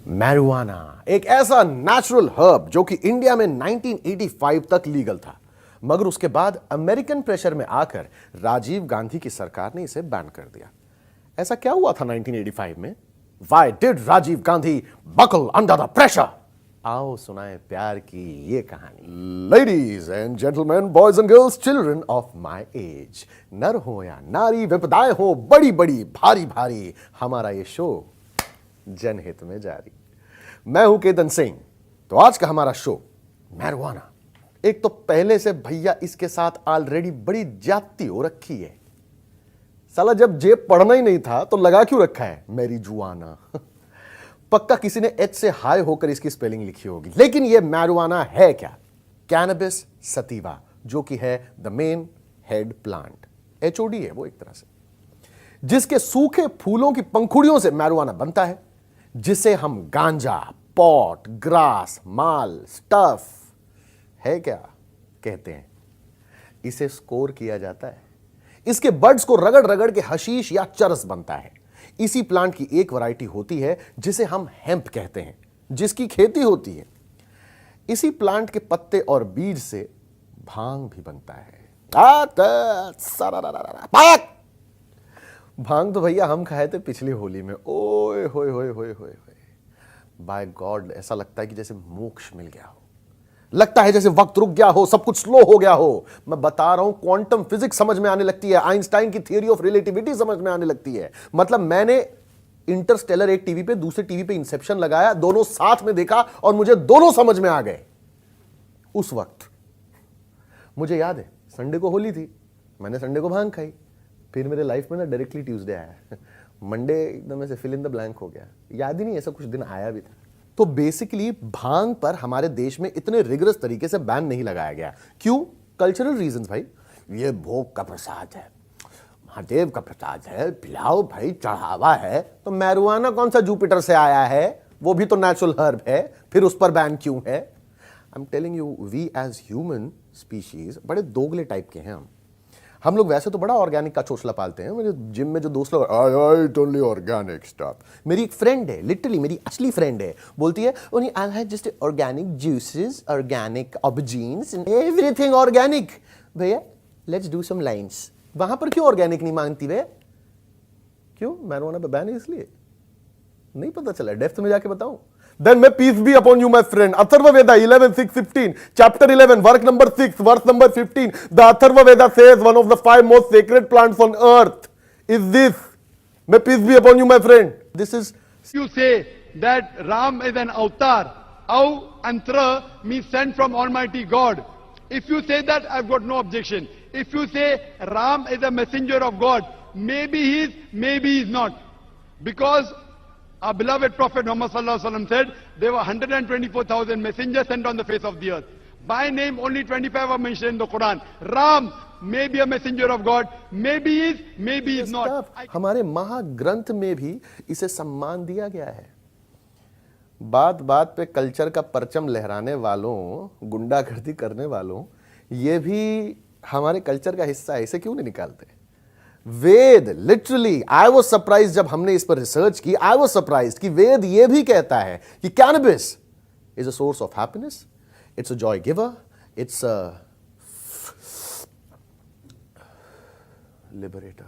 Marijuana एक ऐसा natural herb जो कि इंडिया में 1985 तक लीगल था, मगर उसके बाद अमेरिकन प्रेशर में आकर राजीव गांधी की सरकार ने इसे बैन कर दिया। ऐसा क्या हुआ था 1985 में? Why did Rajiv Gandhi buckle under the pressure? आओ सुनाए प्यार की ये कहानी। Ladies and gentlemen, boys and girls, children of my age, नर हो या नारी, विपदाएं हो बड़ी बड़ी भारी भारी, हमारा ये शो जनहित में जारी। मैं हूं केतन सिंह। तो आज का हमारा शो मैरिजुआना। एक तो पहले से भैया इसके साथ ऑलरेडी बड़ी ज्यादती हो रखी है। साला जब जेब पढ़ना ही नहीं था तो लगा क्यों रखा है मैरिजुआना? पक्का किसी ने एच से हाई होकर इसकी स्पेलिंग लिखी होगी। लेकिन यह मैरिजुआना है क्या? कैनबिस सटिवा, जो कि है the main head plant. HOD है वो एक तरह से, जिसके सूखे फूलों की पंखुड़ियों से मैरिजुआना बनता है, जिसे हम गांजा, पॉट, ग्रास, माल, स्टफ है क्या कहते हैं। इसे स्कोर किया जाता है। इसके बड्स को रगड़ रगड़ के हशीश या चरस बनता है। इसी प्लांट की एक वैरायटी होती है जिसे हम हेम्प कहते हैं, जिसकी खेती होती है। इसी प्लांट के पत्ते और बीज से भांग भी बनता है। भांग तो भैया हम खाए थे पिछली होली में। ओए होए होए होए होए, बाय गॉड ऐसा लगता है कि जैसे मोक्ष मिल गया हो। लगता है जैसे वक्त रुक गया हो, सब कुछ स्लो हो गया हो। मैं बता रहा हूं, क्वांटम फिजिक्स समझ में आने लगती है, आइंस्टाइन की थ्योरी ऑफ रिलेटिविटी समझ में आने लगती है। मतलब मैंने इंटरस्टेलर एक टीवी पे, दूसरे टीवी पे इंसेप्शन लगाया, दोनों साथ में देखा और मुझे दोनों समझ में आ गए। उस वक्त मुझे याद है संडे को होली थी, मैंने संडे को भांग खाई। फिर मेरे लाइफ में ना डायरेक्टली ट्यूसडे आया। मंडे एकदम ऐसे फिल इन द ब्लैंक हो गया, याद ही नहीं ऐसा कुछ दिन आया भी था। तो बेसिकली भांग पर हमारे देश में इतने रिगरस तरीके से बैन नहीं लगाया गया। क्यों? कल्चरल रीजंस भाई। ये भोग का प्रसाद है, महादेव का प्रसाद है, पिलाओ भाई, चढ़ावा है। तो मैरिजुआना कौन सा जुपिटर से आया है? वो भी तो नेचुरल हर्ब है, फिर उस पर बैन क्यों है? I am telling you, we as human species बड़े दोगले टाइप के हैं। हम लोग वैसे तो बड़ा ऑर्गेनिक का चोचला पालते हैं। मेरे जिम में जो दोस्त लोग, आई ईट ओनली ऑर्गेनिक स्टफ। मेरी एक फ्रेंड है, लिटरली मेरी असली फ्रेंड है, बोलती है only I have just organic juices, organic aubergines, everything organic. भैया लेट्स डू सम लाइन्स। वहां पर क्यों ऑर्गेनिक नहीं मांगती वे? क्यों? मैरिजुआना पे बैन है इसलिए? नहीं पता चला, डेप्थ में जाके बताऊं। Then may peace be upon you, my friend. Atharva Veda 11:6-15, chapter 11, verse number 6, verse number 15. The Atharva Veda says one of the 5 most sacred plants on earth is this. May peace be upon you, my friend. This is. You say that Ram is an avatar. Au antra means sent from Almighty God. If you say that, I've got no objection. If you say Ram is a messenger of God, maybe he is, maybe he is not. Because our beloved Prophet Muhammad sallallahu alaihi wasallam said there were 124,000 messengers sent on the face of the earth. By name, only 25 are mentioned in the Quran. Ram may be a messenger of God, maybe he is, maybe he is not. हमारे महाग्रंथ में भी इसे सम्मान दिया गया है। बात बात पे कल्चर का परचम लहराने वालों, गुंडागर्दी करने वालों, ये भी हमारे कल्चर का हिस्सा है। इसे क्यों नहीं निकालते? वेद लिटरली, आई वाज सरप्राइज जब हमने इस पर रिसर्च की। आई वाज सरप्राइज कि वेद ये भी कहता है कि cannabis is a source of happiness, it's a joy giver, it's a liberator.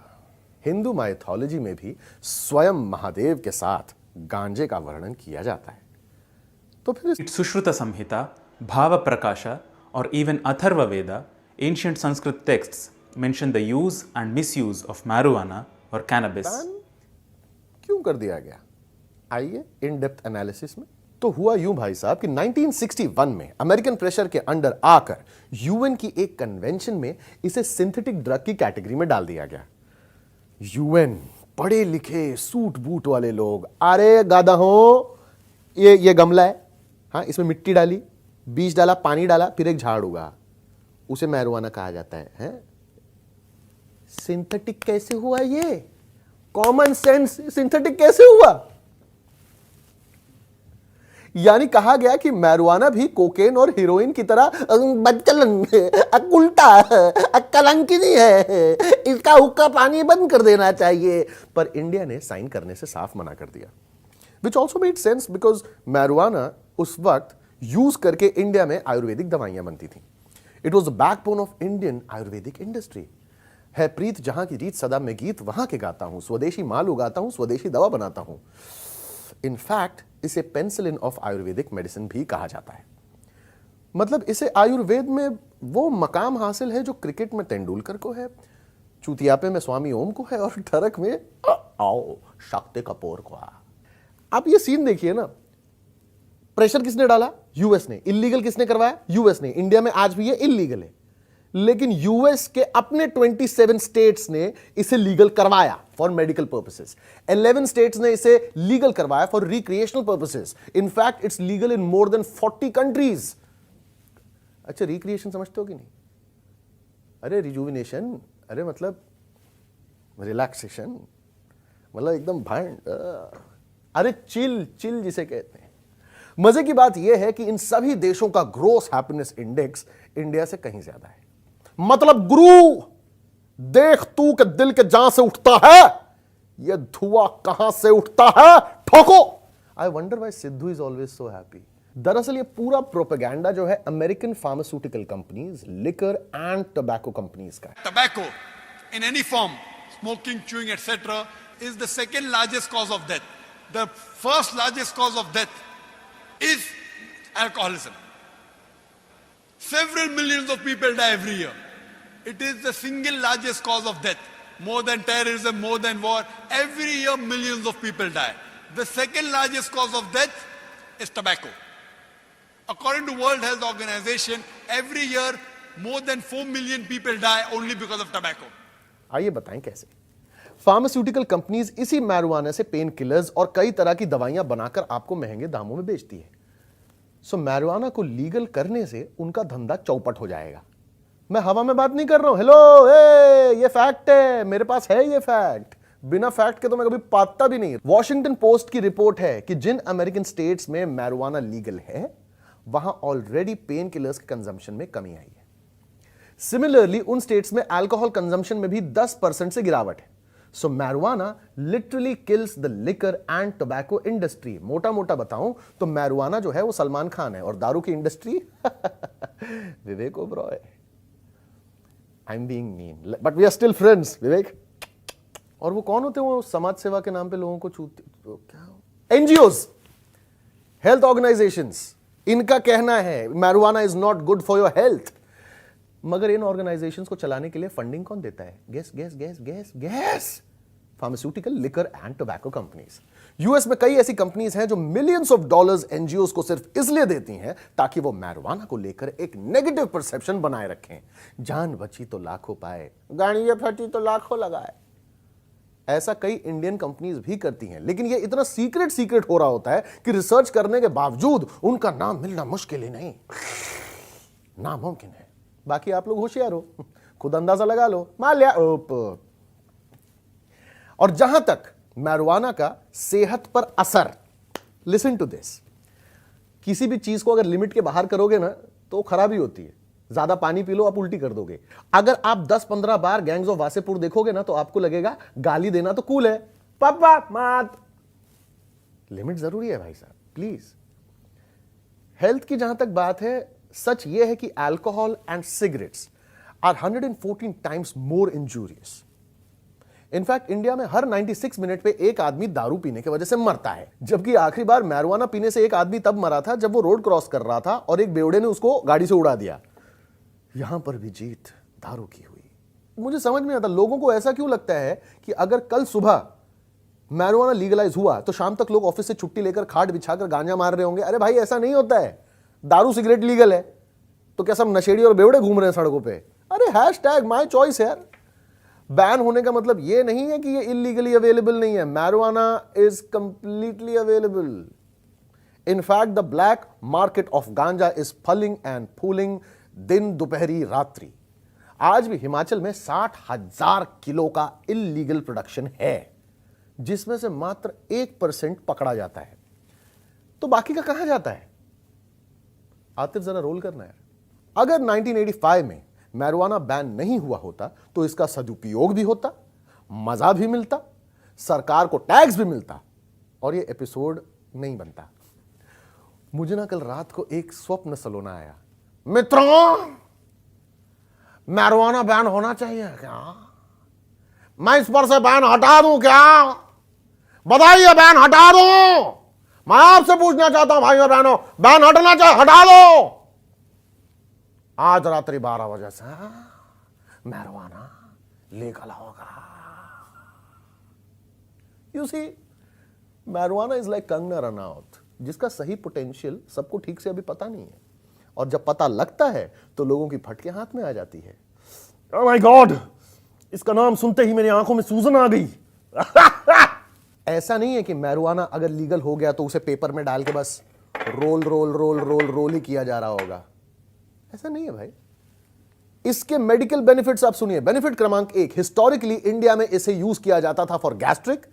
Hindu mythology में भी स्वयं महादेव के साथ गांजे का वर्णन किया जाता है। तो फिर सुश्रुत संहिता, भाव प्रकाशा और even Atharva Veda, ancient Sanskrit texts mention the use and misuse of marijuana or cannabis. क्यों कर दिया गया? आइए इन डेप्थ एनालिसिस में। तो हुआ यूं भाई साहब कि 1961 में अमेरिकन प्रेशर के अंडर आकर यूएन की एक कन्वेंशन में इसे सिंथेटिक ड्रग की कैटेगरी में डाल दिया गया। यूएन पढ़े लिखे सूट बूट वाले लोग, अरे गादा हो, ये गमला है, हाँ इसमें मिट्टी डाली, बीज डाला, पानी डाला, फिर एक झाड़ उगा, उसे मैरिजुआना कहा जाता है? सिंथेटिक कैसे हुआ? ये कॉमन सेंस सिंथेटिक कैसे हुआ? यानी कहा गया कि मैरिजुआना भी कोकेन और हीरोइन की तरह उल्टा कलंकिनी है, इसका हुक्का पानी बंद कर देना चाहिए। पर इंडिया ने साइन करने से साफ मना कर दिया। Which also made sense because marijuana उस वक्त यूज करके इंडिया में आयुर्वेदिक दवाइयां बनती थी. It was the backbone of Indian Ayurvedic industry. है प्रीत जहां की रीत सदा मैं गीत वहां के गाता हूं, स्वदेशी माल उगाता हूं, स्वदेशी दवा बनाता हूं. इनफैक्ट इसे पेंसिलिन ऑफ आयुर्वेदिक मेडिसिन भी कहा जाता है. मतलब इसे आयुर्वेद में वो मकाम हासिल है जो क्रिकेट में तेंदुलकर को है, चूतियापे में स्वामी ओम को है और ठरक में आओ शक्ति कपूर को. आप ये सीन देखिए ना, प्रेशर किसने डाला? यूएस ने. इलीगल किसने करवाया? यूएस ने. इंडिया में आज भी ये इलीगल है, लेकिन यूएस के अपने 27 स्टेट्स ने इसे लीगल करवाया फॉर मेडिकल पर्पसेस. 11 स्टेट्स ने इसे लीगल करवाया for recreational purposes. In fact it's legal in more than 40 countries. अच्छा, रिक्रिएशन समझते हो कि नहीं? अरे रिजुविनेशन, अरे मतलब रिलैक्सेशन, मतलब एकदम भांड, अरे चिल चिल जिसे कहते हैं. मजे की बात यह है कि इन सभी देशों का ग्रोस हैप्पीनेस इंडेक्स इंडिया से कहीं ज्यादा है. मतलब गुरु देख तू के दिल के जहां से उठता है, यह धुआं कहां से उठता है, ठोको. I wonder why Sidhu is always so happy. दरअसल ये पूरा प्रोपेगेंडा जो है American pharmaceutical companies, liquor and tobacco companies का है. Tobacco in any form, smoking, chewing, etc., is the second largest cause of death. The first largest cause of death is alcoholism. Several millions of people die every year. It is the single largest cause of death. More than terrorism, more than war. Every year millions of people die. The second largest cause of death is tobacco. According to World Health Organization, every year more than 4 million people die only because of tobacco. आइए बताएं कैसे. Pharmaceutical companies इसी marijuana से pain killers और कई तरह की दवाइयां बनाकर आपको महंगे दामों में बेचती है. सो मैरुआना को लीगल करने से उनका धंधा चौपट हो जाएगा. मैं हवा में बात नहीं कर रहा हूं. हेलो, ये फैक्ट है, मेरे पास है ये फैक्ट. बिना फैक्ट के तो मैं कभी पाता भी नहीं. वॉशिंगटन पोस्ट की रिपोर्ट है कि जिन अमेरिकन स्टेट्स में मैरुआना लीगल है, वहां ऑलरेडी पेन किलर्स के कंजम्पशन में कमी आई है. सिमिलरली उन स्टेट्स में अल्कोहल कंजम्पशन में भी 10% से गिरावट है. So marijuana literally kills the liquor and tobacco industry. मोटा मोटा बताऊं तो मैरुआना जो है वो सलमान खान है और दारू की industry Vivek Oberoi. I am being mean but we are still friends. Vivek और वो कौन होते हैं वो समाज सेवा के नाम पे लोगों को छूते, क्या, एनजीओज, हेल्थ ऑर्गेनाइजेशंस. इनका कहना है marijuana is not good for your health. मगर इन ऑर्गेनाइजेशंस को चलाने के लिए फंडिंग कौन देता है? Gas gas gas gas gas pharmaceutical, liquor and tobacco companies. US में कई ऐसी कंपनीज हैं जो मिलियंस ऑफ डॉलर्स एनजीओज को सिर्फ इसलिए देती हैं ताकि वो मैरुआना को लेकर एक नेगेटिव परसेप्शन बनाए रखें. जान बची तो लाखों पाए, गाड़ियां फटी तो लाखों लगाए. ऐसा कई इंडियन कंपनीज भी करती हैं, लेकिन ये इतना सीक्रेट हो रहा होता है कि रिसर्च करने के बावजूद उनका नाम मिलना मुश्किल ही नहीं, नामुमकिन है. बाकी आप लोग होशियार हो, खुद अंदाजा लगा लो. मान लिया. और जहां तक मैरुआना का सेहत पर असर, लिसन टू दिस. किसी भी चीज को अगर लिमिट के बाहर करोगे ना तो खराबी होती है. ज्यादा पानी पी लो, आप उल्टी कर दोगे. अगर आप 10-15 बार गैंग्स ऑफ वासेपुर देखोगे ना तो आपको लगेगा गाली देना तो कूल है. पापा मात. लिमिट जरूरी है भाई साहब, प्लीज. हेल्थ की जहां तक बात है, सच यह है कि alcohol and cigarettes are 114 times more injurious. In fact India में हर 96 मिनट पे एक आदमी दारू पीने की वजह से मरता है, जबकि आखिरी बार मैरुआना पीने से एक आदमी तब मरा था जब वो रोड क्रॉस कर रहा था और एक बेवड़े ने उसको गाड़ी से उड़ा दिया. यहां पर भी जीत दारू की हुई. मुझे समझ में आता लोगों को ऐसा क्यों लगता है कि अगर कल सुबह मैरुआना लीगलाइज हुआ तो शाम तक लोग ऑफिस से छुट्टी लेकर खाट बिछाकर गांजा मार रहे होंगे. अरे भाई ऐसा नहीं होता है. दारू सिगरेट लीगल है तो क्या सब नशेड़ी और बेवड़े घूम रहे हैं सड़कों पे? अरे हैशटैग माय चॉइस यार. बैन होने का मतलब ये नहीं है कि ये इलीगली अवेलेबल नहीं है. Marijuana is completely available. In fact the black market of गांजा इज फलिंग एंड फूलिंग दिन दोपहरी रात्रि. आज भी हिमाचल में 60,000 किलो का इलीगल प्रोडक्शन है, जिसमें से मात्र 1% पकड़ा जाता है. तो बाकी का कहां जाता है? आतिफ जरा रोल करना है. अगर 1985 में मैरुआना बैन नहीं हुआ होता तो इसका सदुपयोग भी होता, मजा भी मिलता, सरकार को टैक्स भी मिलता और यह एपिसोड नहीं बनता। मुझे ना कल रात को एक स्वप्न सलोना आया, मित्रों मैरिजुआना बैन होना चाहिए क्या? मैं इस पर से बैन हटा दूं क्या? बताइए, बैन हटा दूं? मैं आपसे पूछना चाहता हूं भाइयों बहनों, बैन हटना चाहिए, हटा दो आज रात्रि 12 बजे से मैरिजुआना लीगल होगा। You see, marijuana is like Kangana Ranaut, जिसका सही पोटेंशियल सबको ठीक से अभी पता नहीं है, और जब पता लगता है तो लोगों की फटके हाथ में आ जाती है। ओह माय गॉड, इसका नाम सुनते ही मेरी आंखों में सूजन आ गई। ऐसा नहीं है कि मैरिजुआना अगर लीगल हो गया तो उसे पेपर में डाल के बस roll roll roll roll roll ही किया जा रहा होगा, ऐसा नहीं है भाई। इसके मेडिकल बेनिफिट्स आप सुनिए। बेनिफिट क्रमांक 1, हिस्टोरिकली इंडिया में इसे यूज किया जाता था फॉर गैस्ट्रिक,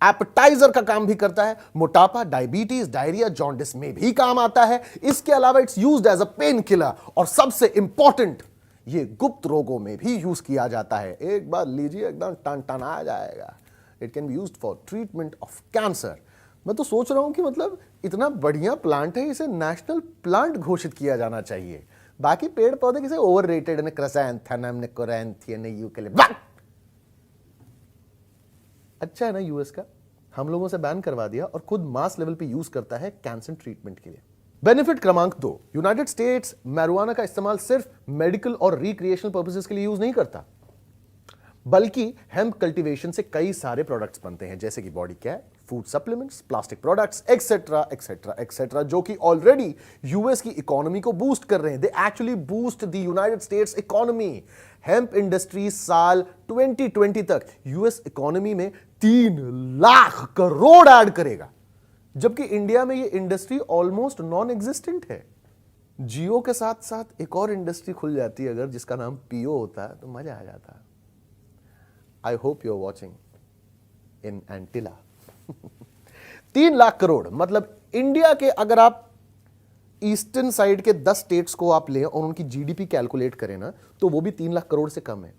एपेटाइजर का काम भी करता है, मोटापा, डायबिटीज, डायरिया, जॉन्डिस में भी काम आता है। इसके अलावा it's used as a painkiller, और सबसे इंपॉर्टेंट ये गुप्त रोगों में भी यूज किया जाता है। एक बार लीजिए, एकदम टन टन आ जाएगा। It can be used for treatment of cancer. मैं तो सोच रहा हूं कि मतलब इतना बढ़िया प्लांट है, इसे नेशनल प्लांट घोषित किया जाना चाहिए। बाकी पेड़ पौधे किसे ओवररेटेड ने, क्राइसैंथेमम ने, कोरैंथियम ने, यूकेलिप्टस। अच्छा है ना यूएस का, हम लोगों से बैन करवा दिया और खुद मास लेवल पे यूज करता है कैंसर ट्रीटमेंट के लिए। बेनिफिट क्रमांक 2, यूनाइटेड स्टेट्स मैरिजुआना का इस्तेमाल सिर्फ मेडिकल और रिक्रिएशनल पर्पसेस के लिए यूज नहीं करता, बल्कि हेम्प कल्टीवेशन से कई सारे प्रोडक्ट्स बनते हैं, जैसे कि body care, food supplements, plastic products, etcetera etcetera etcetera, जो कि ऑलरेडी यूएस की इकोनॉमी को बूस्ट कर रहे हैं। They actually boost the United states economy. Hemp industry साल 2020 तक यूएस इकोनॉमी में 3 लाख करोड़ ऐड करेगा, जबकि इंडिया में ये इंडस्ट्री ऑलमोस्ट नॉन एग्जिस्टेंट है। जियो के साथ साथ एक और इंडस्ट्री खुल जाती है अगर, जिसका नाम पीओ होता है, तो मजा आ जाता। I hope you are watching in Antilia. 3 lakh crore मतलब इंडिया के, अगर आप ईस्टर्न साइड के 10 स्टेट्स को आप लें और उनकी जीडीपी कैलकुलेट करें ना, तो वो भी 3 लाख करोड़ से कम है।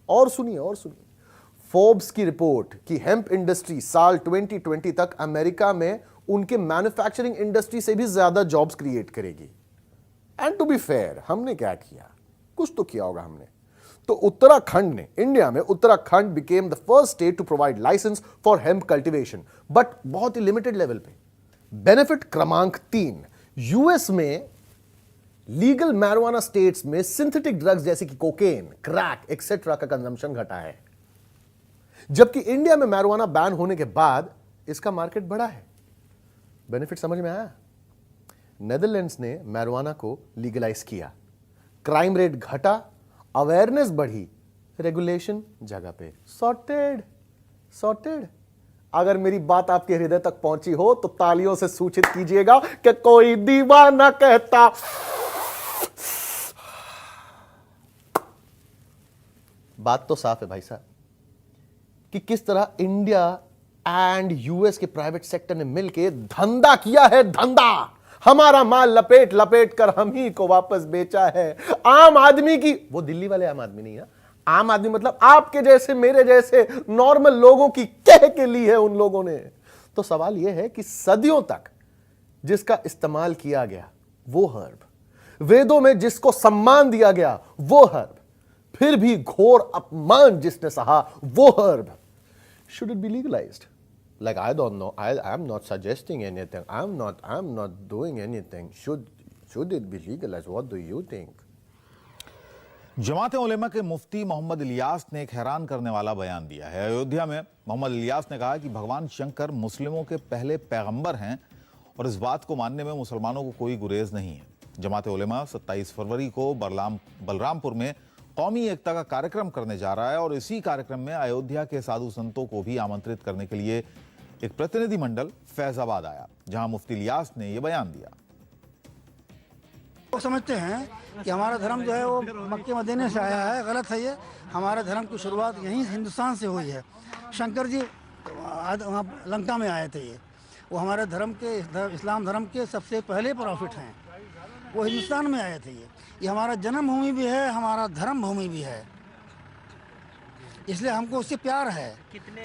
और सुनिए, फोर्ब्स की रिपोर्ट कि हेम्प इंडस्ट्री साल 2020 तक अमेरिका में उनके मैन्युफैक्चरिंग इंडस्ट्री से भी ज्यादा जॉब्स क्रिएट करेगी। एंड टू बी फेयर, हमने क्या किया? कुछ तो किया होगा हमने। तो उत्तराखंड ने, इंडिया में Uttarakhand became the first state to provide licence for hemp cultivation, but बहुत ही लिमिटेड लेवल पे। बेनिफिट क्रमांक 3, यूएस में लीगल मैरिजुआना स्टेट्स में सिंथेटिक ड्रग्स जैसे कि कोकेन, क्रैक एक्सेट्रा का कंजम्पशन घटा है, जबकि इंडिया में मैरिजुआना बैन होने के बाद इसका मार्केट बढ़ा है। बेनिफिट समझ में आया? नेदरलैंड्स ने मैरिजुआना को लीगलाइज किया, क्राइम रेट घटा, अवेयरनेस बढ़ी, रेगुलेशन जगह पे। सॉर्टेड। अगर मेरी बात आपके हृदय तक पहुंची हो तो तालियों से सूचित कीजिएगा कि कोई दीवाना कहता। बात तो साफ है भाई साहब कि किस तरह इंडिया एंड यूएस के प्राइवेट सेक्टर ने मिलकर धंधा किया है। धंधा, हमारा माल लपेट लपेट कर हम ही को वापस बेचा है। आम आदमी की, वो दिल्ली वाले आम आदमी नहीं है, आम आदमी मतलब आपके जैसे मेरे जैसे नॉर्मल लोगों की कह के ली है उन लोगों ने। तो सवाल यह है कि सदियों तक जिसका इस्तेमाल किया गया वो हर्ब, वेदों में जिसको सम्मान दिया गया वो हर्ब, फिर भी घोर अपमान जिसने सहा वो herb, should it be legalized? Like, I don't know. I'm not suggesting anything. I'm not doing anything. Should it be legalized? What do you think? जमात उलेमा के मुफ्ती मोहम्मद इलियास ने एक हैरान करने वाला बयान दिया है। अयोध्या में मोहम्मद इलियास ने कहा कि भगवान शंकर मुस्लिमों के पहले पैगंबर हैं और इस बात को मानने में मुसलमानों को कोई गुरेज नहीं है। जमात उलेमा 27 फरवरी को बलरामपुर में कौमी एकता का कार्यक्रम करने जा रहा है और इसी कार्यक्रम में अयोध्या के साधु संतों को भी आमंत्रित करने के लिए एक प्रतिनिधिमंडल फैजाबाद आया, जहां मुफ्ती इलियास ने यह बयान दिया। लोग समझते हैं कि हमारा धर्म जो है वो मक्के मदीने से आया है, गलत है ये। हमारे धर्म की शुरुआत यहीं हिंदुस्तान से हुई है। शंकर जी वहाँ लंका में आए थे, ये वो हमारे धर्म के, इस्लाम धर्म के सबसे पहले प्रॉफिट हैं। वो हिंदुस्तान में आए थे। ये हमारा जन्मभूमि भी है, हमारा धर्म भूमि भी है, इसलिए हमको उससे प्यार है।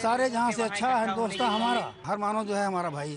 सारे जहाँ से अच्छा हिंदुस्तान हमारा, हर मानव जो है हमारा भाई।